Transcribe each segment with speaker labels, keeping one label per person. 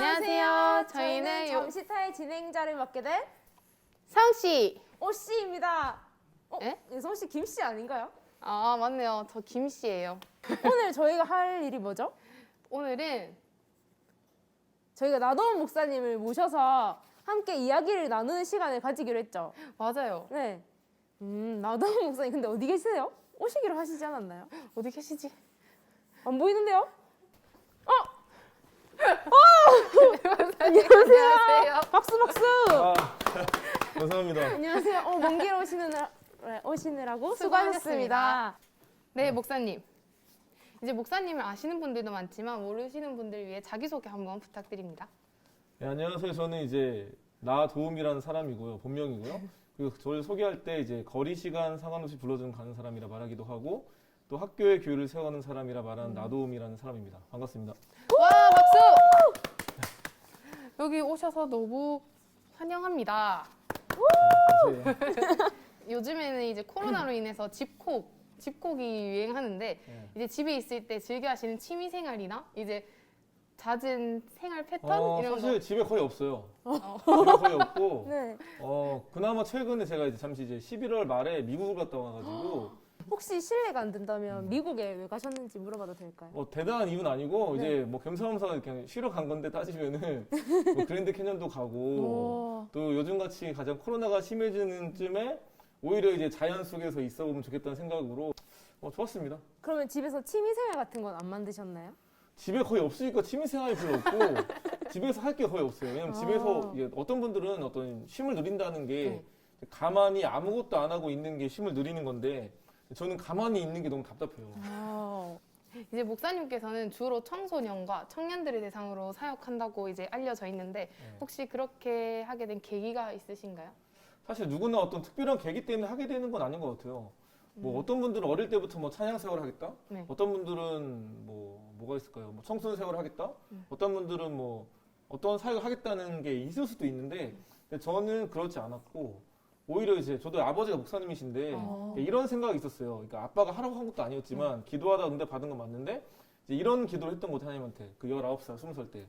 Speaker 1: 안녕하세요.
Speaker 2: 저희는
Speaker 1: 저희는 점시타의 진행자를 맡게 된
Speaker 2: 성씨.
Speaker 1: 오씨입니다.
Speaker 2: 에?
Speaker 1: 성씨 김씨 아닌가요?
Speaker 2: 아, 맞네요. 저 김씨예요.
Speaker 1: 오늘 저희가 할 일이 뭐죠?
Speaker 2: 오늘은
Speaker 1: 저희가 나도원 목사님을 모셔서 함께 이야기를 나누는 시간을 가지기로 했죠.
Speaker 2: 맞아요.
Speaker 1: 네. 나도원 목사님 근데 어디 계세요? 오시기로 하시지 않았나요?
Speaker 2: 어디 계시지?
Speaker 1: 안 보이는데요?
Speaker 2: 안녕하세요.
Speaker 1: 박수 박수.
Speaker 3: 감사합니다.
Speaker 1: 안녕하세요. 먼 길 오시느라고 수고하셨습니다.
Speaker 2: 네, 목사님. 이제 목사님을 아시는 분들도 많지만 모르시는 분들 위해 자기소개 한번 부탁드립니다.
Speaker 3: 네, 안녕하세요. 저는 이제 나도움이라는 사람이고요. 본명이고요. 그리고 저를 소개할 때 이제 거리 시간 상관없이 불러주는 가는 사람이라 말하기도 하고 또 학교의 교회를 세워가는 사람이라 말하는 나도움이라는 사람입니다. 반갑습니다.
Speaker 2: 와, 박수! 여기 오셔서 너무 환영합니다.
Speaker 3: 감사해요.
Speaker 2: 요즘에는 이제 코로나로 인해서 집콕이 유행하는데
Speaker 3: 네.
Speaker 2: 이제 집에 있을 때 즐겨 하시는 취미 생활이나 이제 잦은 생활 패턴 이런
Speaker 3: 사실
Speaker 2: 거.
Speaker 3: 집에 거의 없어요. 집에 거의 없고
Speaker 1: 네.
Speaker 3: 그나마 최근에 제가 이제 잠시 이제 11월 말에 미국을 갔다 와가지고
Speaker 1: 혹시 실례가 안 된다면 미국에 왜 가셨는지 물어봐도 될까요?
Speaker 3: 대단한 이유는 아니고
Speaker 1: 네.
Speaker 3: 이제 뭐 겸사겸사 그냥 쉬러 간 건데 따지면은 뭐 그랜드 캐년도 가고
Speaker 1: 오.
Speaker 3: 또 요즘같이 가장 코로나가 심해지는 쯤에 오히려 이제 자연 속에서 있어 보면 좋겠다는 생각으로 좋았습니다.
Speaker 1: 그러면 집에서 취미생활 같은 건 안 만드셨나요?
Speaker 3: 집에 거의 없으니까 취미생활이 별로 없고 집에서 할 게 거의 없어요. 왜냐면 집에서 이게 어떤 분들은 어떤 쉼을 누린다는 게 가만히 아무것도 안 하고 있는 게 쉼을 누리는 건데 저는 가만히 있는 게 너무 답답해요.
Speaker 2: 이제 목사님께서는 주로 청소년과 청년들을 대상으로 사역한다고 이제 알려져 있는데 혹시 그렇게 하게 된 계기가 있으신가요?
Speaker 3: 사실 누구나 어떤 특별한 계기 때문에 하게 되는 건 아닌 것 같아요. 뭐 어떤 분들은 어릴 때부터 뭐 찬양 생활을 하겠다.
Speaker 2: 네.
Speaker 3: 어떤 분들은 뭐가 있을까요? 뭐 청소년 생활을 하겠다. 어떤 분들은 뭐 어떤 사역을 하겠다는 게 있을 수도 있는데 근데 저는 그렇지 않았고 오히려 이제 저도 아버지가 목사님이신데 이런 생각이 있었어요. 그러니까 아빠가 하라고 한 것도 아니었지만 기도하다 응답 받은 건 맞는데 이제 이런 기도를 했던 거죠 하나님한테 그 19살, 20살 때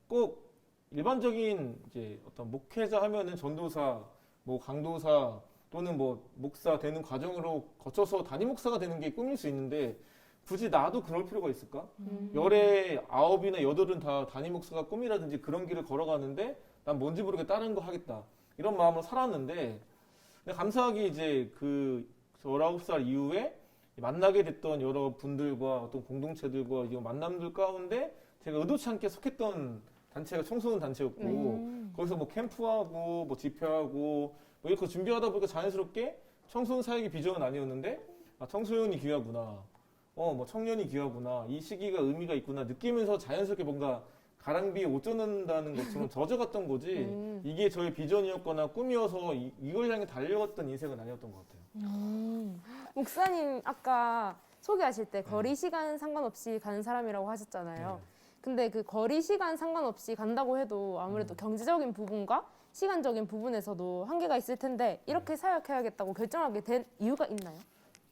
Speaker 3: 꼭 일반적인 이제 어떤 목회자 하면은 전도사, 뭐 강도사 또는 뭐 목사 되는 과정으로 거쳐서 담임 목사가 되는 게 꿈일 수 있는데 굳이 나도 그럴 필요가 있을까? 열에 9이나 8은 다 담임 목사가 꿈이라든지 그런 길을 걸어가는데 난 뭔지 모르게 다른 거 하겠다. 이런 마음으로 살았는데 근데 감사하게 이제 그 19살 이후에 만나게 됐던 여러 분들과 어떤 공동체들과 이 만남들 가운데 제가 의도치 않게 속했던 단체가 청소년 단체였고 거기서 뭐 캠프하고 뭐 집회하고 뭐 이렇게 준비하다 보니까 자연스럽게 청소년 사역의 비전은 아니었는데 청소년이 귀하구나 뭐 청년이 귀하구나 이 시기가 의미가 있구나 느끼면서 자연스럽게 뭔가 가랑비에 옷 젖는다는 것처럼 젖어갔던 거지 이게 저의 비전이었거나 꿈이어서 이걸 향해 달려갔던 인생은 아니었던 것 같아요.
Speaker 1: 목사님 아까 소개하실 때 거리 시간 상관없이 가는 사람이라고 하셨잖아요.
Speaker 3: 네.
Speaker 1: 근데 그 거리 시간 상관없이 간다고 해도 아무래도 경제적인 부분과 시간적인 부분에서도 한계가 있을 텐데 이렇게 사역해야겠다고 결정하게 된 이유가 있나요?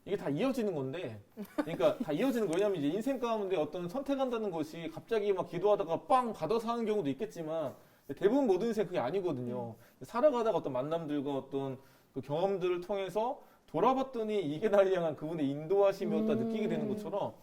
Speaker 3: 이게 다 이어지는 건데, 그러니까 다 이어지는 거 왜냐면 이제 인생 가운데 어떤 선택한다는 것이 갑자기 막 기도하다가 빵 받아서 하는 경우도 있겠지만 대부분 모든 인생 그게 아니거든요. 살아가다가 어떤 만남들과 어떤 그 경험들을 통해서 돌아봤더니 이게 나를 향한 그분의 인도하심이었다 느끼게 되는 것처럼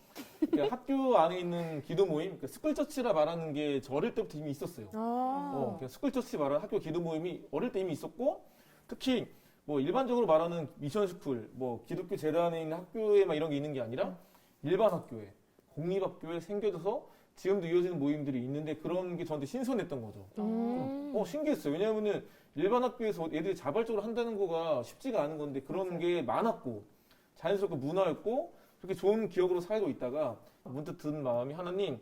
Speaker 3: 그러니까 학교 안에 있는 기도 모임, 그러니까 스쿨처치라 말하는 게 저 어릴 때부터 이미 있었어요. 그냥 스쿨처치 말하는 학교 기도 모임이 어릴 때 이미 있었고 특히 뭐 일반적으로 말하는 미션스쿨, 뭐 기독교 재단에 있는 학교에만 이런 게 있는 게 아니라 일반 학교에, 공립학교에 생겨져서 지금도 이어지는 모임들이 있는데 그런 게 저한테 신선했던 거죠. 신기했어요. 왜냐하면은 일반 학교에서 애들이 자발적으로 한다는 거가 쉽지가 않은 건데 그런 게 많았고 자연스럽게 문화였고 그렇게 좋은 기억으로 살고 있다가 문득 든 마음이 하나님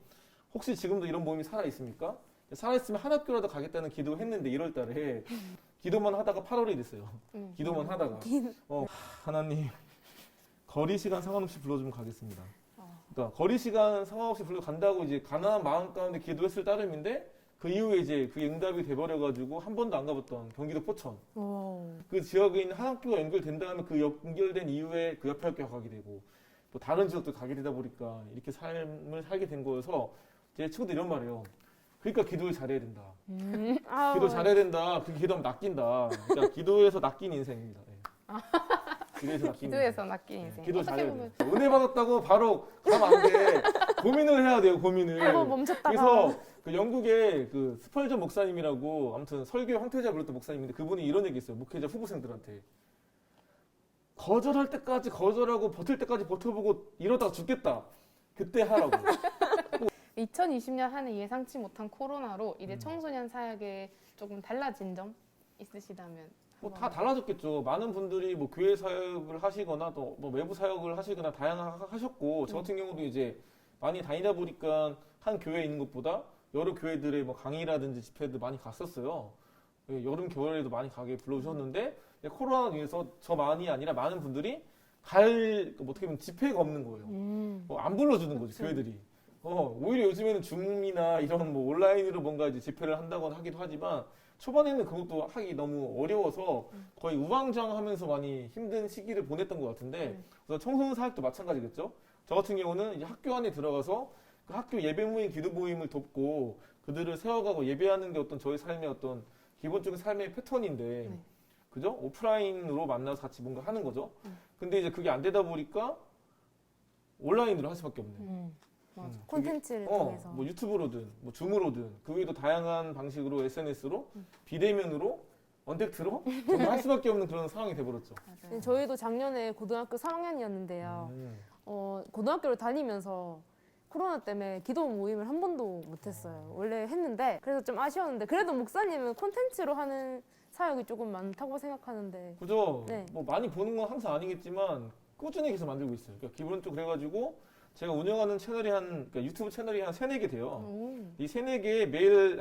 Speaker 3: 혹시 지금도 이런 모임이 살아있습니까? 살아있으면 한 학교라도 가겠다는 기도 했는데 1월 달에 기도만 하다가 8월이 됐어요. 기도만 하다가 하나님 거리 시간 상관없이 불러주면 가겠습니다. 그러니까 거리 시간 상관없이 불러 간다고 이제 가난한 마음 가운데 기도했을 따름인데 그 이후에 이제 그게 응답이 돼버려가지고 한 번도 안 가봤던 경기도 포천 그 지역에 있는 한 학교가 연결된 다음에 그 연결된 이후에 그 옆에 학교 가게 되고 또 다른 지역도 가게 되다 보니까 이렇게 삶을 살게 된 거여서 제 친구들 이런 말이에요. 그러니까 기도를 잘해야 된다.
Speaker 1: 아우,
Speaker 3: 기도 잘해야 된다. 그 기도하면 낚인다. 그러니까 기도에서 낚인 인생입니다. 예. 기도에서 낚인
Speaker 2: 기도에서 낚인
Speaker 3: 인생.
Speaker 2: 인생.
Speaker 3: 기도
Speaker 2: 어떻게
Speaker 3: 잘해야
Speaker 2: 보면
Speaker 3: 돼. 은혜 받았다고 바로 가면 안 돼. 고민을 해야 돼요. 고민을.
Speaker 1: 한번 멈췄다가
Speaker 3: 그래서 그 영국의 그 스펄전 목사님이라고 아무튼 설교 황태자 불렀던 목사님인데 그분이 이런 얘기 했어요. 목회자 후보생들한테. 거절할 때까지 거절하고 버틸 때까지 버텨보고 이러다가 죽겠다. 그때 하라고.
Speaker 2: 2020년 한 해 예상치 못한 코로나로 이제
Speaker 3: 음.
Speaker 2: 청소년 사역에 조금 달라진 점 있으시다면
Speaker 3: 뭐
Speaker 2: 한번.
Speaker 3: 다 달라졌겠죠. 많은 분들이 뭐 교회 사역을 하시거나 또 뭐 외부 사역을 하시거나 다양하셨고 저 같은 경우도 이제 많이 다니다 보니까 한 교회에 있는 것보다 여러 교회들의 뭐 강의라든지 집회들 많이 갔었어요. 예, 여름 겨울에도 많이 가게 불러주셨는데 코로나로 인해서 저만이 아니라 많은 분들이 뭐 어떻게 보면 집회가 없는 거예요. 안 불러주는 거지 교회들이. 오히려 요즘에는 줌이나 이런 뭐 온라인으로 뭔가 이제 집회를 한다거나 하기도 하지만 초반에는 그것도 하기 너무 어려워서 거의 우왕좌왕하면서 많이 힘든 시기를 보냈던 것 같은데 그래서 청소년 사역도 마찬가지겠죠. 저 같은 경우는 이제 학교 안에 들어가서 그 학교 예배 모임, 기도 모임을 돕고 그들을 세워가고 예배하는 게 어떤 저희 삶의 어떤 기본적인 삶의 패턴인데
Speaker 2: 네.
Speaker 3: 그죠? 오프라인으로 만나서 같이 뭔가 하는 거죠. 근데 이제 그게 안 되다 보니까 온라인으로 할 수밖에 없네.
Speaker 2: 맞아.
Speaker 1: 콘텐츠를 통해서
Speaker 3: 뭐 유튜브로든 뭐 줌으로든 그 외에도 다양한 방식으로 SNS로 비대면으로 언택트로 정말 할 수밖에 없는 그런 상황이 돼버렸죠.
Speaker 2: 맞아요.
Speaker 1: 저희도 작년에 고등학교 3학년이었는데요. 고등학교를 다니면서 코로나 때문에 기도 모임을 한 번도 못했어요. 원래 했는데 그래서 좀 아쉬웠는데 그래도 목사님은 콘텐츠로 하는 사역이 조금 많다고 생각하는데
Speaker 3: 그죠?
Speaker 1: 네.
Speaker 3: 뭐 많이 보는 건 항상 아니겠지만 꾸준히 계속 만들고 있어요. 그러니까 기본적으로 그래가지고 제가 운영하는 채널이 그러니까 유튜브 채널이 한 3-4개 돼요. 이 3-4개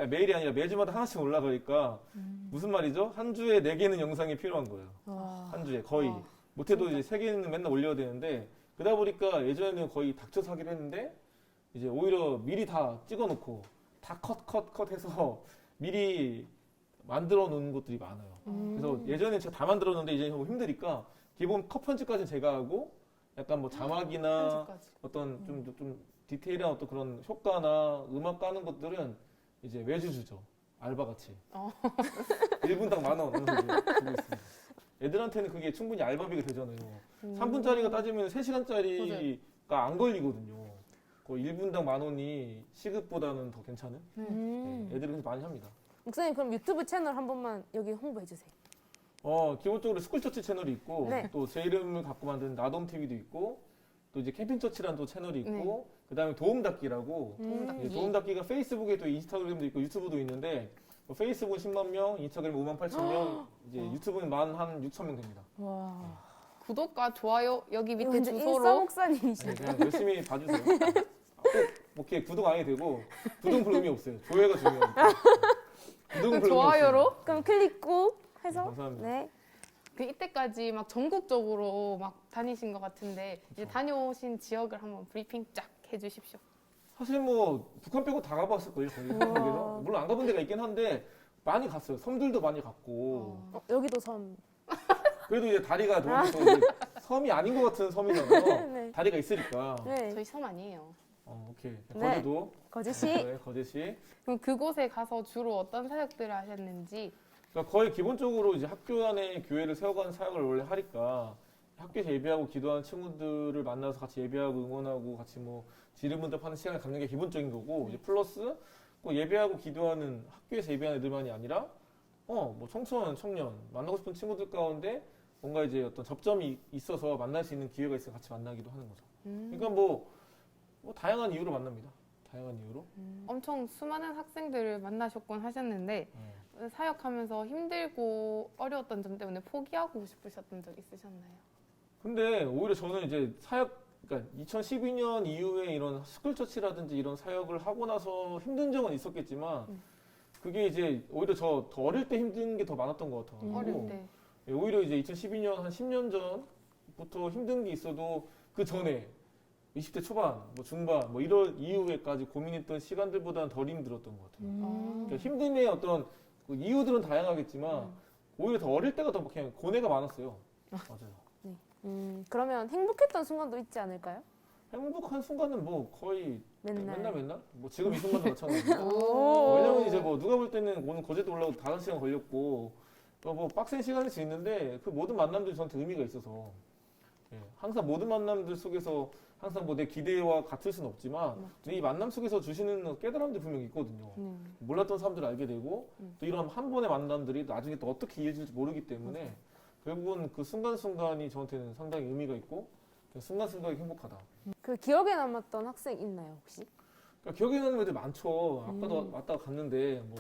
Speaker 3: 매일이 아니라 매주마다 하나씩 올라가니까 무슨 말이죠? 한 주에 4개는 영상이 필요한 거예요.
Speaker 1: 와,
Speaker 3: 한 주에 거의.
Speaker 2: 와,
Speaker 3: 못해도
Speaker 2: 진짜.
Speaker 3: 이제 3개는 맨날 올려야 되는데 그러다 보니까 예전에는 거의 닥쳐서 하기로 했는데 이제 오히려 미리 다 찍어놓고 다 컷 해서 미리 만들어 놓은 것들이 많아요. 그래서 예전에 제가 다 만들었는데 이제 너무 힘드니까 기본 컷 편집까지 제가 하고 약간 뭐 자막이나
Speaker 2: 편집까지.
Speaker 3: 어떤 좀 디테일한 어떤 그런 효과나 음악 까는 것들은 이제 매주 주죠. 알바같이. 1분당 10,000원 어느 정도 주고 있습니다. 애들한테는 그게 충분히 알바비가 되잖아요. 3분짜리가 따지면 3시간짜리가 안 걸리거든요. 거의 1분당 10,000원이 시급보다는 더 괜찮은? 네, 애들은 그래서 많이 합니다.
Speaker 1: 목사님 그럼 유튜브 채널 한 번만 여기 홍보해 주세요.
Speaker 3: 기본적으로 스쿨처치 채널이 있고
Speaker 1: 네.
Speaker 3: 또 제 이름을 갖고 만든 나돔TV도 있고 또 이제 캠핑처치라는 또 채널이 있고
Speaker 2: 네.
Speaker 3: 그다음에 도움닫기라고
Speaker 2: 도움닫기.
Speaker 3: 도움닫기가 페이스북에도 인스타그램도 있고 유튜브도 있는데 페이스북은 10만 명, 인스타그램 58,000명, 이제 유튜브는 16,000명 됩니다.
Speaker 1: 와,
Speaker 2: 구독과 좋아요 여기 밑에
Speaker 1: 완전 인싸
Speaker 2: 주소로
Speaker 1: 목사님이시네.
Speaker 3: 그냥 열심히 봐주세요. 꼭 이렇게 구독 안 해도 되고 구독은 별 의미 없어요. 조회가 중요하니까. 구독은 별 의미
Speaker 2: 좋아요로?
Speaker 3: 없어요.
Speaker 1: 그럼 클릭 꾹 해서
Speaker 3: 네, 감사합니다.
Speaker 1: 네.
Speaker 2: 그 이때까지 막 전국적으로 막 다니신 것 같은데 이제 다녀오신 지역을 한번 브리핑 쫙 해주십시오.
Speaker 3: 사실 뭐 북한 빼고 다 가봤을 거예요. 거의 한국에서. 물론 안 가본 데가 있긴 한데 많이 갔어요. 섬들도 많이 갔고.
Speaker 1: 여기도 섬.
Speaker 3: 그래도 이제 다리가 너무 이제 섬이 아닌 것 같은 섬이잖아요.
Speaker 1: 네.
Speaker 3: 다리가 있으니까.
Speaker 1: 네.
Speaker 2: 저희 섬 아니에요.
Speaker 3: 오케이.
Speaker 1: 네.
Speaker 3: 거제도.
Speaker 1: 거제시.
Speaker 3: 네, 거제시.
Speaker 2: 그럼 그곳에 가서 주로 어떤 사역들을 하셨는지.
Speaker 3: 그러니까 거의 기본적으로 이제 학교 안에 교회를 세워가는 사역을 원래 하니까 학교에서 예배하고 기도하는 친구들을 만나서 같이 예배하고 응원하고 같이 뭐 지름문답하는 시간을 갖는 게 기본적인 거고 이제 플러스 꼭 예배하고 기도하는 학교에서 예배하는 애들만이 아니라 뭐 청소년, 청년 만나고 싶은 친구들 가운데 뭔가 이제 어떤 접점이 있어서 만날 수 있는 기회가 있어서 같이 만나기도 하는 거죠. 그러니까 뭐 다양한 이유로 만납니다. 다양한 이유로.
Speaker 2: 엄청 수많은 학생들을 만나셨곤 하셨는데 사역하면서 힘들고 어려웠던 점 때문에 포기하고 싶으셨던 적 있으셨나요?
Speaker 3: 근데 오히려 저는 이제 그러니까 2012년 이후에 이런 스쿨처치라든지 이런 사역을 하고 나서 힘든 적은 있었겠지만 그게 이제 오히려 저 더 어릴 때 힘든 게 더 많았던 것 같아요.
Speaker 2: 어릴 때.
Speaker 3: 오히려 이제 2012년 한 10년 전부터 힘든 게 있어도 그 전에 20대 초반, 뭐 중반, 뭐 이럴 이후에까지 고민했던 시간들보다는 덜 힘들었던 것 같아요. 그러니까 힘듦의 어떤 그 이유들은 다양하겠지만 오히려 더 어릴 때가 더 그냥 고뇌가 많았어요. 맞아요.
Speaker 1: 그러면 행복했던 순간도 있지 않을까요?
Speaker 3: 행복한 순간은 뭐 거의
Speaker 1: 맨날.
Speaker 3: 맨날 뭐 지금 이 순간도 마찬가지고.
Speaker 1: 오.
Speaker 3: 왜냐면 이제 뭐 누가 볼 때는 오늘 거제도 올라오고 5시간 걸렸고 뭐 빡센 시간일 수 있는데 그 모든 만남들이 저한테 의미가 있어서 예, 항상 모든 만남들 속에서 항상 뭐 내 기대와 같을 수는 없지만 근데 이 만남 속에서 주시는 깨달음들이 분명히 있거든요. 몰랐던 사람들을 알게 되고 또 이런 한 번의 만남들이 나중에 또 어떻게 이어질지 모르기 때문에 결국은 그 순간순간이 저한테는 상당히 의미가 있고 순간순간이 행복하다.
Speaker 1: 그 기억에 남았던 학생 있나요 혹시?
Speaker 3: 그러니까 기억에 남는 애들 많죠. 아까도 왔다가 갔는데 뭐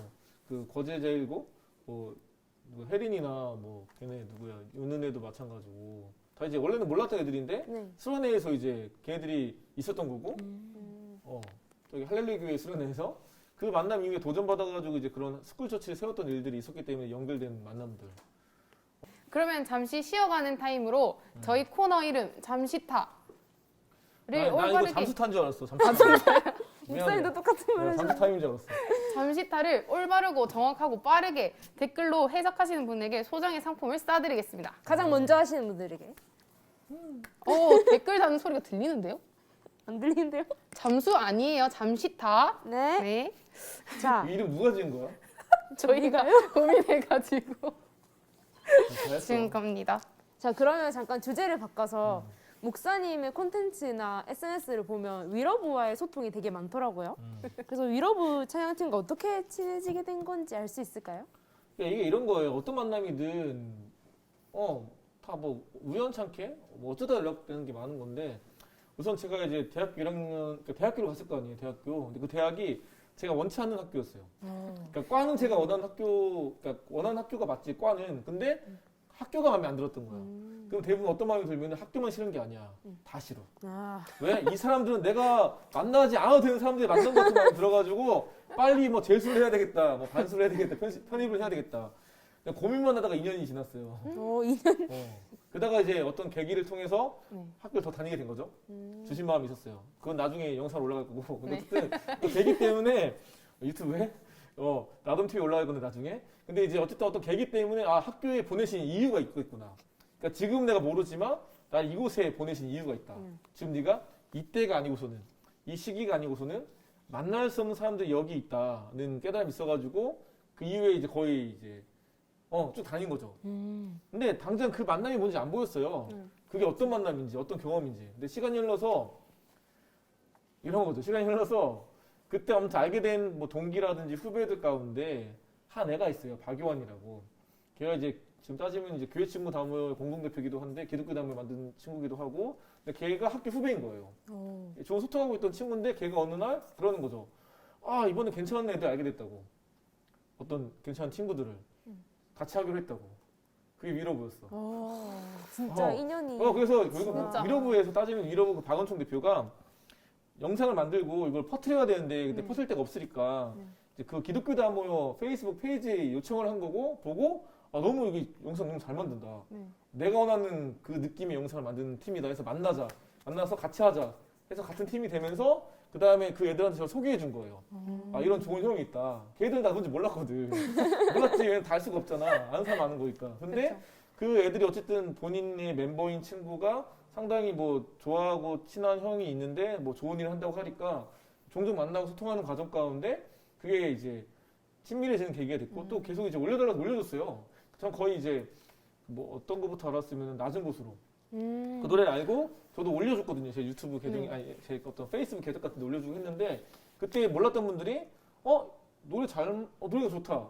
Speaker 3: 그 거제제일고 뭐 누구 혜린이나 뭐 걔네 누구야 윤은혜도 마찬가지고 다 이제 원래는 몰랐던 애들인데
Speaker 1: 네.
Speaker 3: 수련회에서 이제 걔네들이 있었던 거고 저기 할렐루야 교회 수련회에서 그 만남 이후에 도전받아가지고 이제 그런 스쿨 처치를 세웠던 일들이 있었기 때문에 연결된 만남들.
Speaker 2: 그러면 잠시 쉬어가는 타임으로 저희 코너 이름 잠시타를
Speaker 3: 나 이거
Speaker 2: 올바르게
Speaker 3: 잠수탄 줄 알았어. 잠수탄.
Speaker 1: 목소리도 똑같은 말
Speaker 3: 잠수 타임인 줄 알았어.
Speaker 2: 잠시타를 올바르고 정확하고 빠르게 댓글로 해석하시는 분에게 소정의 상품을 쏴드리겠습니다.
Speaker 1: 가장 먼저 하시는 분들에게
Speaker 2: 댓글 다는 소리가 들리는데요?
Speaker 1: 안 들리는데요?
Speaker 2: 잠수 아니에요. 잠시타.
Speaker 1: 네.
Speaker 2: 네.
Speaker 1: 자,
Speaker 3: 이 이름 누가 지은 거야?
Speaker 2: 저희가 고민해가지고
Speaker 3: 잘했어.
Speaker 2: 지은 겁니다.
Speaker 1: 자 그러면 잠깐 주제를 바꿔서 목사님의 콘텐츠나 SNS를 보면 위러브와의 소통이 되게 많더라고요. 그래서 위러브 찬양팀과 어떻게 친해지게 된 건지 알 수 있을까요?
Speaker 3: 그러니까 이게 이런 거예요. 어떤 만남이든 다 뭐 우연찮게 뭐 어쩌다 연락되는 게 많은 건데 우선 제가 이제 대학교 1학년 그러니까 대학교를 갔을 거 아니에요. 대학교. 근데 그 대학이 제가 원치 않는 학교였어요. 그러니까 과는 제가 원하는 학교, 그러니까 원하는 학교가 맞지 과는. 근데 학교가 마음에 안 들었던 거야. 그럼 대부분 어떤 마음이 들면 학교만 싫은 게 아니야. 다 싫어.
Speaker 1: 아,
Speaker 3: 왜? 이 사람들은 내가 만나지 않아도 되는 사람들이 만난 것 같은 마음이 들어가지고 빨리 뭐 재수를 해야 되겠다, 뭐 반수를 해야 되겠다, 편입을 해야 되겠다. 그냥 고민만 하다가 2년이 지났어요.
Speaker 1: 2년.
Speaker 3: 그러다가 이제 어떤 계기를 통해서
Speaker 2: 네.
Speaker 3: 학교를 더 다니게 된 거죠. 주신 마음이 있었어요. 그건 나중에 영상 올라갈 거고. 근데
Speaker 2: 네.
Speaker 3: 어쨌든 그 계기 때문에 유튜브에 나돔 TV에 올라갈 건데 나중에. 근데 이제 어쨌든 어떤 계기 때문에 학교에 보내신 이유가 있구나. 그러니까 지금 내가 모르지만 나 이곳에 보내신 이유가 있다. 지금 네가 이때가 아니고서는 이 시기가 아니고서는 만날 수 없는 사람들이 여기 있다는 깨달음이 있어가지고 그 이후에 이제 거의 이제 쭉 다닌 거죠. 근데 당장 그 만남이 뭔지 안 보였어요. 그게 어떤 만남인지, 어떤 경험인지. 근데 시간이 흘러서 이런 거죠. 시간이 흘러서 그때 아무튼 알게 된 뭐 동기라든지 후배들 가운데 한 애가 있어요. 박요한이라고. 걔가 이제 지금 따지면 이제 교회 친구 다모의 공동대표기도 한데 기독교 다모에 만든 친구기도 하고. 근데 걔가 학교 후배인 거예요. 좋은 소통하고 있던 친구인데 걔가 어느 날 그러는 거죠. 이번에 괜찮은 애들 알게 됐다고. 어떤 괜찮은 친구들을 같이 하기로 했다고. 그게 위러브였어.
Speaker 1: 진짜 인연이.
Speaker 3: 그래서
Speaker 2: 진짜.
Speaker 3: 위러브에서 따지면 위러브 그 박원총 대표가 영상을 만들고 이걸 퍼뜨려야 되는데 근데 퍼뜨릴 데가 없으니까 이제 그 기독교 다모여 페이스북 페이지에 요청을 한 거고 보고 너무 이게 영상 너무 잘 만든다. 내가 원하는 그 느낌의 영상을 만드는 팀이다 해서 만나서 같이 하자 해서 같은 팀이 되면서 그 다음에 그 애들한테 저를 소개해 준 거예요. 이런 좋은 형이 있다. 걔들은 나 뭔지 몰랐거든. 몰랐지. 얘는 다 알 수가 없잖아. 아는 사람 아는 거니까. 근데
Speaker 2: 그쵸.
Speaker 3: 그 애들이 어쨌든 본인의 멤버인 친구가 상당히 뭐 좋아하고 친한 형이 있는데 뭐 좋은 일을 한다고 하니까 종종 만나고 소통하는 과정 가운데 그게 이제 친밀해지는 계기가 됐고 또 계속 이제 올려달라고 올려줬어요. 전 거의 이제 뭐 어떤 것부터 알았으면 낮은 곳으로 그 노래를 알고 저도 올려줬거든요. 제 유튜브 계정 아니 제 어떤 페이스북 계정 같은 데 올려주고 했는데 그때 몰랐던 분들이 노래가 좋다.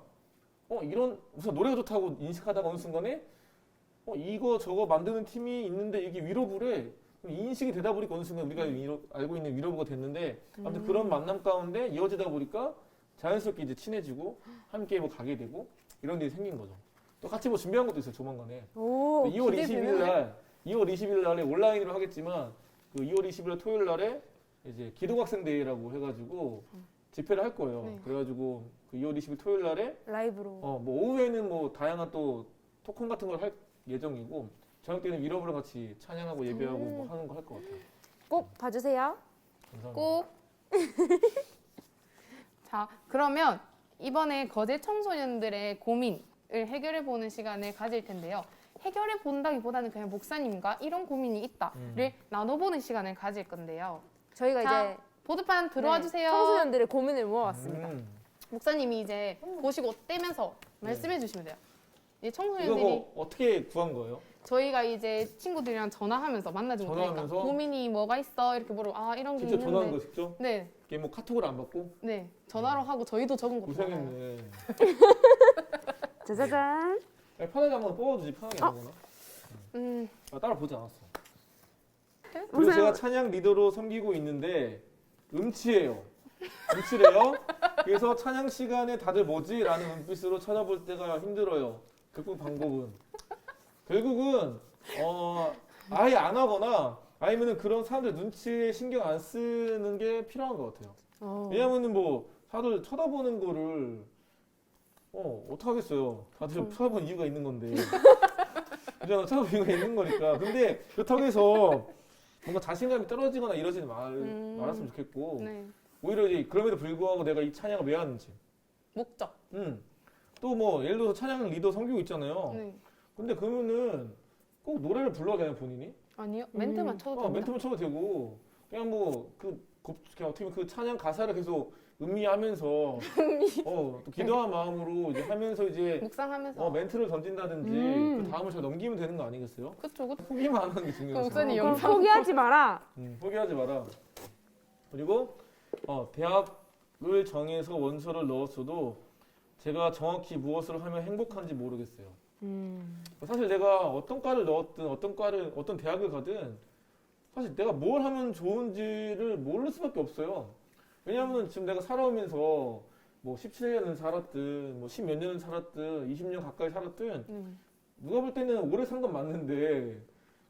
Speaker 3: 이런 우선 노래가 좋다고 인식하다가 어느 순간에 이거 저거 만드는 팀이 있는데 이게 위러브래. 인식이 되다 보니까 어느 순간 우리가 알고 있는 위러브가 됐는데 아무튼 그런 만남 가운데 이어지다 보니까 자연스럽게 이제 친해지고 함께 뭐 가게 되고 이런 일이 생긴 거죠. 또 같이 뭐 준비한 것도 있어요. 조만간에. 2월 20일 날에 온라인으로 하겠지만 그 2월 20일 토요일 날에 이제 기독학생 대회라고 해가지고 집회를 할 거예요.
Speaker 2: 네.
Speaker 3: 그래가지고 그 2월 20일 토요일 날에
Speaker 1: 라이브로.
Speaker 3: 뭐 오후에는 뭐 다양한 또 토큰 같은 걸 할 예정이고 저녁 때는 위러브랑 같이 찬양하고 예배하고 뭐 하는 거 할 것 같아요.
Speaker 1: 꼭 봐주세요.
Speaker 3: 감사합니다.
Speaker 2: 꼭. 자, 그러면 이번에 거제 청소년들의 고민을 해결해 보는 시간을 가질 텐데요. 해결해 본다기보다는 그냥 목사님과 이런 고민이 있다를 나눠보는 시간을 가질 건데요.
Speaker 1: 저희가
Speaker 2: 자,
Speaker 1: 이제
Speaker 2: 보드판 들어와
Speaker 1: 네,
Speaker 2: 주세요.
Speaker 1: 청소년들의 고민을 모아왔습니다.
Speaker 2: 목사님이 이제 보시고 떼면서 말씀해 주시면 돼요. 이제
Speaker 3: 이거
Speaker 2: 청소년들이
Speaker 3: 뭐 어떻게 구한 거예요?
Speaker 2: 저희가 이제 친구들이랑 전화하면서 만나지 못하니까
Speaker 3: 전화하면서?
Speaker 2: 고민이 뭐가 있어 이렇게 물어보고 아 이런 게
Speaker 3: 직접 전화한 거
Speaker 2: 있는데
Speaker 3: 직접?
Speaker 2: 네,
Speaker 3: 이게 뭐 카톡을 안 받고?
Speaker 2: 네 전화로 하고 저희도 적은 것도 많아요.
Speaker 3: 고생했네.
Speaker 1: 짜자잔.
Speaker 3: 아니, 편하게 한번 뽑아주지 편하게 하거나. 따라 보지 않았어. 그리고
Speaker 1: 무슨-
Speaker 3: 제가 찬양 리더로 섬기고 있는데 음치예요. 음치래요. 그래서 찬양 시간에 다들 뭐지? 라는 눈빛으로 쳐다볼 때가 힘들어요. 극복 방법은 결국은 아예 안 하거나 아니면은 그런 사람들 눈치에 신경 안 쓰는 게 필요한 것 같아요. 왜냐면은 뭐 다들 쳐다보는 거를 어떡하겠어요. 다들 쳐다보는 이유가 있는 건데. 그잖아, 쳐다보는 이유가 있는 거니까. 근데 그렇다고 해서 뭔가 자신감이 떨어지거나 이러지는 말았으면 좋겠고.
Speaker 2: 네.
Speaker 3: 오히려 이제 그럼에도 불구하고 내가 이 찬양을 왜 하는지.
Speaker 2: 목적.
Speaker 3: 또 뭐 예를 들어서 찬양 리더 섬기고 있잖아요.
Speaker 2: 네.
Speaker 3: 근데 그러면은 꼭 노래를 불러야 되나 본인이?
Speaker 2: 아니요 멘트만 쳐도 됩니다.
Speaker 3: 멘트만 쳐도 되고 그냥 뭐 그냥 어떻게 보면 그 찬양 가사를 계속 음미하면서 또 기도한 마음으로 이제 하면서 이제
Speaker 2: 묵상하면서.
Speaker 3: 멘트를 던진다든지 그 다음을 잘 넘기면 되는 거 아니겠어요?
Speaker 2: 그쵸 그쵸.
Speaker 3: 포기만 하는 게 중요하죠.
Speaker 2: 목사님
Speaker 1: 그럼
Speaker 2: 영상.
Speaker 1: 포기하지 마라.
Speaker 3: 포기하지 마라. 그리고 대학을 정해서 원서를 넣었어도 제가 정확히 무엇을 하면 행복한지 모르겠어요. 사실 내가 어떤 과를 넣었든 어떤 대학을 가든 사실 내가 뭘 하면 좋은지를 모를 수밖에 없어요. 왜냐하면 지금 내가 살아오면서 뭐 17년을 살았든 뭐 10몇 년을 살았든 20년 가까이 살았든 누가 볼 때는 오래 산 건 맞는데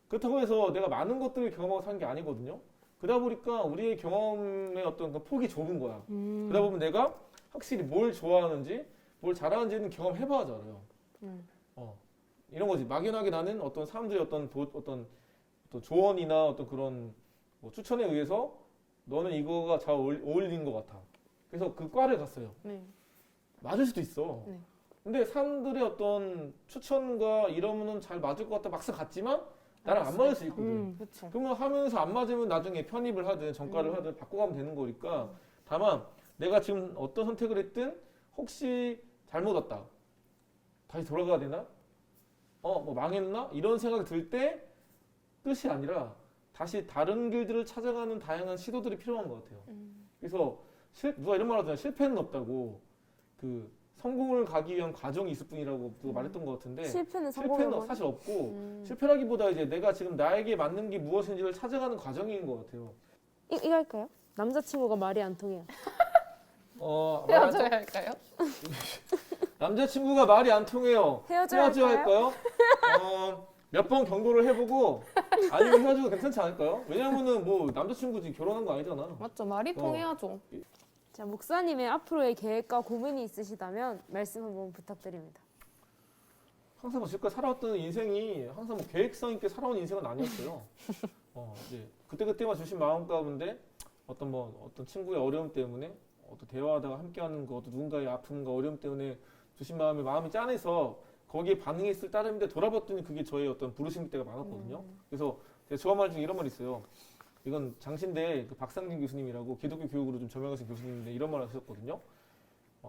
Speaker 3: 그렇다고 해서 내가 많은 것들을 경험하고 산 게 아니거든요. 그러다 보니까 우리의 경험의 어떤 그 폭이 좁은 거야. 그러다 보면 내가 확실히 뭘 좋아하는지 뭘 잘하는지는 경험해봐야 알아요. 이런 거지. 막연하게 나는 어떤 사람들의 어떤 조언이나 어떤 그런 뭐 추천에 의해서 너는 이거가 잘 어울리는 것 같아. 그래서 그 과를 갔어요.
Speaker 2: 네.
Speaker 3: 맞을 수도 있어.
Speaker 2: 네.
Speaker 3: 근데 사람들의 어떤 추천과 이러면은 잘 맞을 것 같다 막상 갔지만 나랑 안 맞을 수 있거든.
Speaker 2: 그쵸.
Speaker 3: 그러면 하면서 안 맞으면 나중에 편입을 하든 전과를 하든 바꿔가면 되는 거니까 다만 내가 지금 어떤 선택을 했든 혹시 잘못 왔다. 다시 돌아가야 되나? 뭐 망했나? 이런 생각이 들 때 끝이 아니라 다시 다른 길들을 찾아가는 다양한 시도들이 필요한 것 같아요. 그래서 누가 이런 말 하잖아요. 실패는 없다고. 그 성공을 가기 위한 과정이 있을 뿐이라고 누가 말했던 것 같은데
Speaker 1: 실패는
Speaker 3: 실패는
Speaker 1: 성공을
Speaker 3: 사실 없고 실패라기보다 이제 내가 지금 나에게 맞는 게 무엇인지를 찾아가는 과정인 것 같아요.
Speaker 1: 이거 할까요? 남자친구가 말이 안 통해요.
Speaker 2: 헤어져야 할까요?
Speaker 3: 남자친구가 말이 안 통해요.
Speaker 1: 헤어져야
Speaker 3: 헤어져야
Speaker 1: 할까요?
Speaker 3: 할까요? 몇 번 경고를 해보고 아니면 헤어져도 괜찮지 않을까요? 왜냐면은 뭐 남자친구지 결혼한 거 아니잖아.
Speaker 2: 맞죠. 말이 통해야죠.
Speaker 1: 자, 목사님의 앞으로의 계획과 고민이 있으시다면 말씀 한번 부탁드립니다.
Speaker 3: 항상 뭐 지금까지 살아왔던 인생이 항상 뭐 계획성 있게 살아온 인생은 아니었어요. 이제 그때그때만 주신 마음 가운데 어떤 친구의 어려움 때문에 어떤 대화하다가 함께하는 거, 또 누군가의 아픔과 어려움 때문에 주신 마음이 짠해서 거기에 반응했을 따름인데 돌아봤더니 그게 저의 어떤 부르심 때가 많았거든요. 그래서 제가 좋아하는 말 중에 이런 말이 있어요. 이건 장신대 그 박상진 교수님이라고 기독교 교육으로 좀 저명하신 교수님인데 이런 말을 하셨거든요.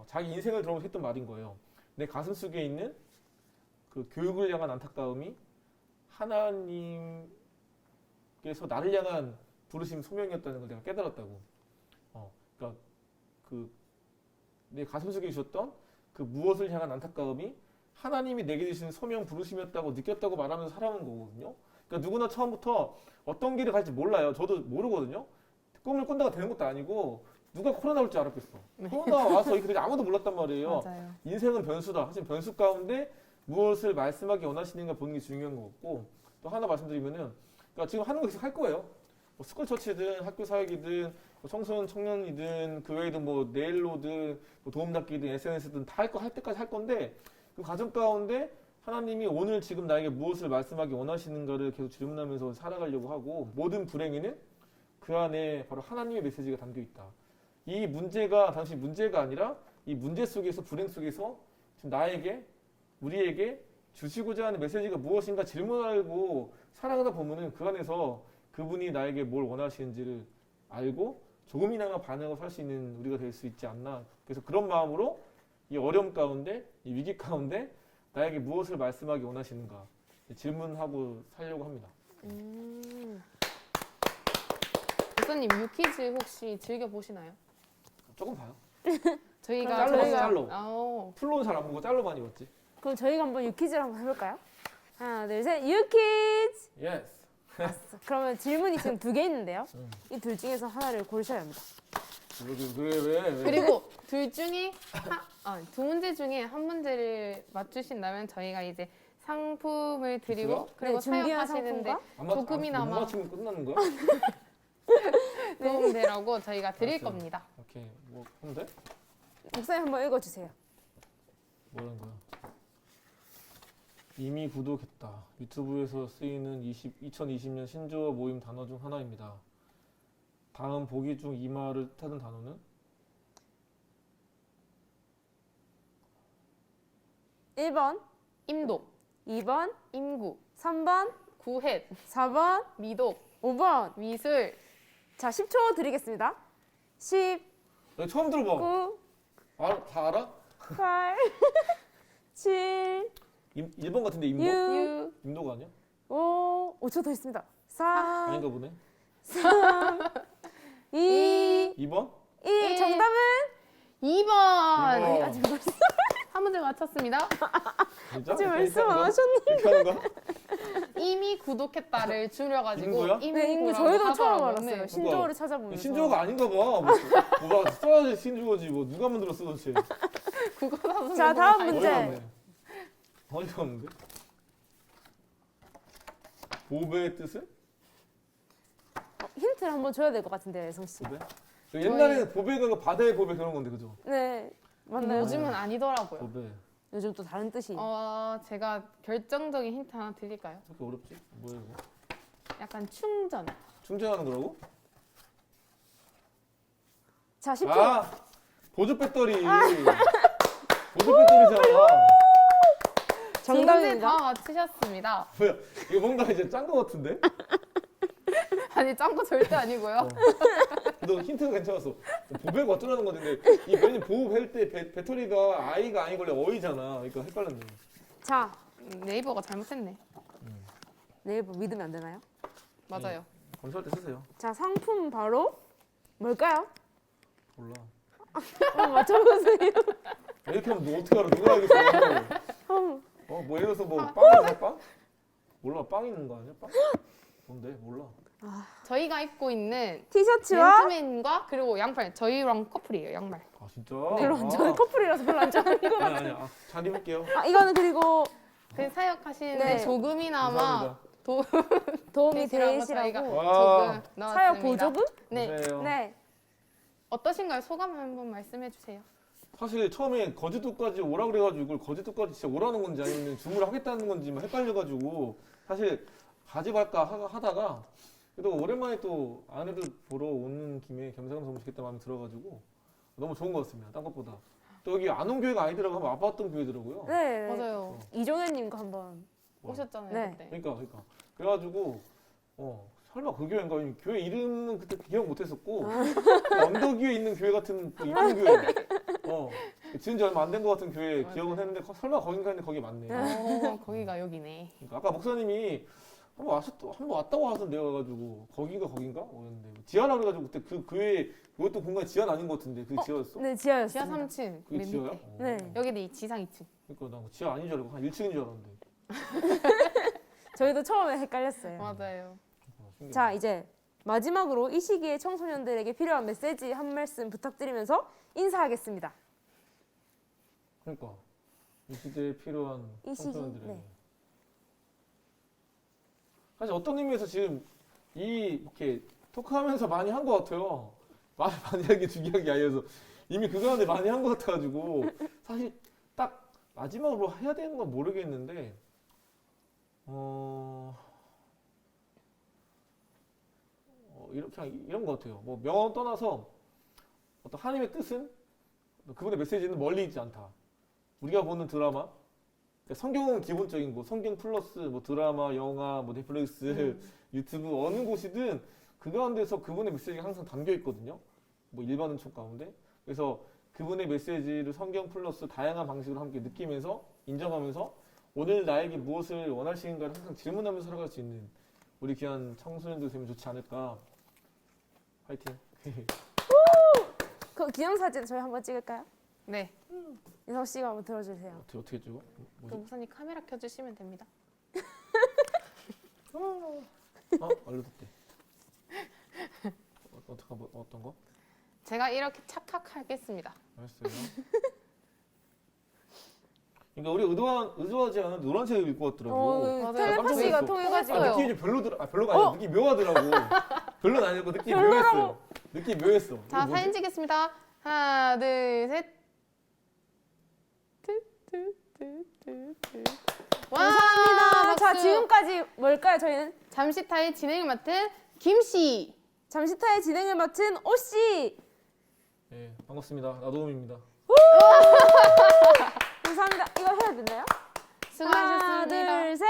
Speaker 3: 자기 인생을 들어보면서 했던 말인 거예요. 내 가슴 속에 있는 그 교육을 향한 안타까움이 하나님께서 나를 향한 부르심 소명이었다는 걸 내가 깨달았다고. 그러니까 내 가슴 속에 있었던 그 무엇을 향한 안타까움이 하나님이 내게 주신 소명 부르심이었다고 느꼈다고 말하면서 살아오는 거거든요. 그러니까 누구나 처음부터 어떤 길을 갈지 몰라요. 저도 모르거든요. 꿈을 꾼다가 되는 것도 아니고 누가 코로나 올 줄 알았겠어. 코로나 와서 이렇게 아무도 몰랐단 말이에요.
Speaker 2: 맞아요.
Speaker 3: 인생은 변수다. 하지만 변수 가운데 무엇을 말씀하기 원하시는가 보는 게 중요한 것 같고 또 하나 말씀드리면은 그러니까 지금 하는 거 계속 할 거예요. 뭐 스쿨 처치든 학교 사역이든 뭐 청소년 청년이든 그 외에도 뭐 네일로든 뭐 도움닫기든 SNS든 다 할 때까지 할 건데 그 과정 가운데 하나님이 오늘 지금 나에게 무엇을 말씀하기 원하시는가를 계속 질문하면서 살아가려고 하고 모든 불행에는 그 안에 바로 하나님의 메시지가 담겨 있다. 이 문제가 단순히 문제가 아니라 이 문제 속에서 불행 속에서 지금 나에게 우리에게 주시고자 하는 메시지가 무엇인가 질문하고 살아가다 보면은 그 안에서 그분이 나에게 뭘 원하시는지를 알고 조금이나마 반응을 할 수 있는 우리가 될 수 있지 않나. 그래서 그런 마음으로 이 어려움 가운데, 이 위기 가운데 나에게 무엇을 말씀하기 원하시는가 질문하고 살려고 합니다.
Speaker 2: 목사님 유퀴즈 혹시 즐겨 보시나요?
Speaker 3: 조금 봐요.
Speaker 2: 저희가
Speaker 3: 짤로 봤어, 짤로. 풀로는 잘 안 보고 짤로 많이 봤지.
Speaker 1: 그럼 저희가 한번 유퀴즈를 한번 해볼까요? 하나, 둘, 셋, 유퀴즈!
Speaker 3: 예스.
Speaker 1: 그러면 질문이 지금 2개 있는데요. 이 둘 중에서 하나를 고르셔야 합니다.
Speaker 3: 그래 왜?
Speaker 2: 그리고 둘 중에 두 문제 중에 한 문제를 맞추신다면 저희가 이제 상품을 드리고 그리고
Speaker 1: 네, 준비한
Speaker 2: 사용하시는데
Speaker 1: 상품과
Speaker 2: 조금이나마
Speaker 3: 못 맞추면 끝나는 거야?
Speaker 2: 도움되라고 저희가 드릴
Speaker 3: 알았어요.
Speaker 2: 겁니다.
Speaker 3: 오케이. 뭐 하면 돼?
Speaker 1: 목사님 한번 읽어주세요.
Speaker 3: 뭐라는 거야? 이미 구독했다. 유튜브에서 쓰이는 2020년 신조어 모임 단어 중 하나입니다. 다음 보기 중 이 말을 뜻하는 단어는?
Speaker 1: 1번,
Speaker 2: 임독,
Speaker 1: 2번,
Speaker 2: 임구,
Speaker 1: 3번,
Speaker 2: 구헷,
Speaker 1: 4번,
Speaker 2: 미독,
Speaker 1: 5번.
Speaker 2: 미술.
Speaker 1: 자, 10초 드리겠습니다. 10,
Speaker 3: 나 처음 들어봐.
Speaker 1: 9,
Speaker 3: 다 알아?
Speaker 1: 8, 7,
Speaker 3: 1번 같은데 임도?
Speaker 1: 6,
Speaker 3: 임도가 아니야?
Speaker 1: 5, 5초 더 있습니다. 4,
Speaker 3: 아닌가 보네.
Speaker 1: 2,
Speaker 3: 2번?
Speaker 1: 1. 정답은?
Speaker 2: 2번.
Speaker 3: 이번.
Speaker 1: 아직 벌써,
Speaker 2: 한 문제 맞췄습니다.
Speaker 3: 진짜?
Speaker 1: 아직
Speaker 3: 이렇게
Speaker 1: 말씀 안
Speaker 3: 하는 거야?
Speaker 1: 하셨는데.
Speaker 3: 이렇게 하는 거야?
Speaker 2: 이미 구독했다를 줄여가지고
Speaker 3: 임구야?
Speaker 1: 네, 인구
Speaker 2: 임구라고
Speaker 1: 저희도 처음
Speaker 2: 하더라고요.
Speaker 1: 알았어요.
Speaker 2: 네.
Speaker 1: 신조어를 찾아보면서.
Speaker 3: 신조어가 아닌가 봐. 뭐가 써야지 신조어지 뭐 누가 만들었어 도대체.
Speaker 2: 국어 선생님
Speaker 1: 자, 다음
Speaker 2: 너무
Speaker 1: 문제.
Speaker 3: 어이가 없네. 어이가 없는데? 보배의 뜻은?
Speaker 1: 힌트를 한번 줘야 될 것 같은데요, 예성씨.
Speaker 3: 보배? 옛날에는 보배가 그 바다의 보배 그런 건데 그죠?
Speaker 1: 네, 맞나요?
Speaker 2: 요즘은 아니더라고요.
Speaker 3: 보배.
Speaker 1: 요즘 또 다른 뜻이.
Speaker 2: 제가 결정적인 힌트 하나 드릴까요?
Speaker 3: 그렇게 어렵지? 뭐야 이거?
Speaker 2: 약간 충전.
Speaker 3: 충전하는 거라고?
Speaker 1: 자, 10초.
Speaker 3: 아! 보조 배터리. 보조 배터리잖아.
Speaker 1: 정답입니다.
Speaker 2: 다 맞추셨습니다.
Speaker 3: 뭐야? 이거 뭔가 이제 짠 거 같은데?
Speaker 2: 아니 짠 거 절대 아니고요.
Speaker 3: 너 힌트는 괜찮았어. 보배가 어쩌라는 건데 이 왜냐면 보호할 때 배터리가 I가 아니고 원래 O이잖아. 그러니까 헷갈렸네.
Speaker 1: 자,
Speaker 2: 네이버가 잘못했네.
Speaker 1: 네이버 믿으면 안 되나요?
Speaker 2: 맞아요.
Speaker 3: 검사할 때 쓰세요.
Speaker 1: 자, 상품 바로 뭘까요?
Speaker 3: 몰라.
Speaker 1: 맞춰보세요.
Speaker 3: 이렇게 하면 너 어떻게 알아? 누가 알겠어? 뭐 예를 들어서 뭐 빵이 있나 빵? 몰라. 빵 있는 거 아니야? 빵? 뭔데? 몰라.
Speaker 2: 저희가 입고 있는
Speaker 1: 티셔츠와
Speaker 2: 맨투맨과 그리고 양말. 저희랑 커플이에요. 양말.
Speaker 3: 아 진짜?
Speaker 1: 별로 안 좋아해. 커플이라서 별로 안 좋아하는 거.
Speaker 3: 아니 아니. 잘 입을게요.
Speaker 1: 이거는 그리고
Speaker 2: 그 사역하시는데
Speaker 1: 네.
Speaker 2: 조금이나마
Speaker 3: 감사합니다.
Speaker 1: 도움이
Speaker 2: 되시라고
Speaker 1: 되시라고
Speaker 2: 저희가
Speaker 3: 와.
Speaker 2: 조금 넣었습니다.
Speaker 1: 사역 보조금?
Speaker 2: 네.
Speaker 3: 감사해요.
Speaker 1: 네.
Speaker 2: 어떠신가요? 소감 한번 말씀해 주세요.
Speaker 3: 사실 처음에 거제도까지 오라 그래가지고 이걸 거제도까지 진짜 오라는 건지 아니면 주문을 하겠다는 건지 막 헷갈려가지고 사실 가져갈까 하다가 그래도 오랜만에 또 아내들 보러 오는 김에 겸사겸사 오면 좋겠다 마음이 들어가지고 너무 좋은 것 같습니다. 딴 것보다. 또 여기 안 온 교회가 아니더라고 한번 아팠던 교회더라고요.
Speaker 1: 네.
Speaker 2: 맞아요.
Speaker 1: 이종현님과 한번.
Speaker 2: 오셨잖아요
Speaker 1: 네.
Speaker 2: 그때.
Speaker 3: 그러니까 그래가지고 설마 그 교회인가? 교회 이름은 그때 기억 못했었고 그 언덕 위에 있는 교회 같은 그 이쁜 교회 지은 지 얼마 안 된 것 같은 교회
Speaker 2: 맞아요.
Speaker 3: 기억은 했는데 설마 거긴가 했는데 거기 맞네.
Speaker 2: 거기가 여기네.
Speaker 3: 그러니까 아까 목사님이 한번 왔다고 하서 내가가지고 거긴가 그랬는데 지하라 그래가지고 그때 그 교회 그것도 공간이 지하 아닌 것 같은데 그게 지하였어?
Speaker 1: 네,
Speaker 2: 지하
Speaker 1: 지하였습니다.
Speaker 2: 3층.
Speaker 3: 그게
Speaker 2: 맨
Speaker 3: 지하야?
Speaker 2: 밑에.
Speaker 1: 네.
Speaker 2: 여기는 지상 2층.
Speaker 3: 그러니까 나 지하 아닌 줄 알고 한 1층인 줄 알았는데.
Speaker 1: 저희도 처음에 헷갈렸어요.
Speaker 2: 맞아요.
Speaker 3: 신기하네.
Speaker 1: 자, 이제 마지막으로 이 시기에 청소년들에게 필요한 메시지 한 말씀 부탁드리면서 인사하겠습니다.
Speaker 3: 그러니까 이 시대에 필요한
Speaker 1: 이 시기,
Speaker 3: 청소년들에게
Speaker 1: 네.
Speaker 3: 사실 어떤 의미에서 지금 이렇게 토크하면서 많이 한 것 같아요. 많이 하는 게 중요한 게 아니어서 이미 그 가운데 많이 한 것 같아가지고 사실 딱 마지막으로 해야 되는 건 모르겠는데 이런 것 같아요. 뭐 명언 떠나서 어떤 하나님의 뜻은 그분의 메시지는 멀리 있지 않다. 우리가 보는 드라마 성경은 기본적인 거, 성경 플러스 뭐 드라마, 영화, 뭐 넷플릭스, 유튜브 어느 곳이든 그 가운데서 그분의 메시지가 항상 담겨 있거든요. 뭐 일반 은총 가운데. 그래서 그분의 메시지를 성경 플러스 다양한 방식으로 함께 느끼면서 인정하면서 오늘 나에게 무엇을 원하시는가를 항상 질문하면서 살아갈 수 있는 우리 귀한 청소년들 되면 좋지 않을까. 화이팅.
Speaker 1: 그 기념사진 저희 한번 찍을까요?
Speaker 2: 네.
Speaker 1: 인성 씨가 한번 들어주세요.
Speaker 3: 어떻게 찍어?
Speaker 2: 그
Speaker 3: 뭐지?
Speaker 2: 목사님 카메라 켜주시면 됩니다.
Speaker 3: 알려줄게. 어떤 거?
Speaker 2: 제가 이렇게 착각하겠습니다.
Speaker 3: 알았어요. 그러니까 우리 의도하지 않은 노란색을 입고 왔더라고.
Speaker 2: 맞아요.
Speaker 1: 텔레파시가
Speaker 3: 깜짝
Speaker 1: 통해가지고
Speaker 3: 느낌이 좀 별로가 아니라 느낌 묘하더라고. 별로는 아니고 느낌 묘했어. 느낌 묘했어.
Speaker 2: 자,
Speaker 3: 이거 뭐지?
Speaker 2: 사진 찍겠습니다. 하나, 둘, 셋. 와,
Speaker 1: 감사합니다. 자,
Speaker 2: 박수.
Speaker 1: 지금까지 뭘까요? 저희는
Speaker 2: 잠시타의 진행을 맡은 김씨.
Speaker 1: 잠시타의 진행을 맡은 오씨.
Speaker 3: 네, 반갑습니다. 나도움입니다.
Speaker 1: 감사합니다. 이거 해야 되나요?
Speaker 2: 수고하셨습니다.
Speaker 1: 하나, 둘, 셋.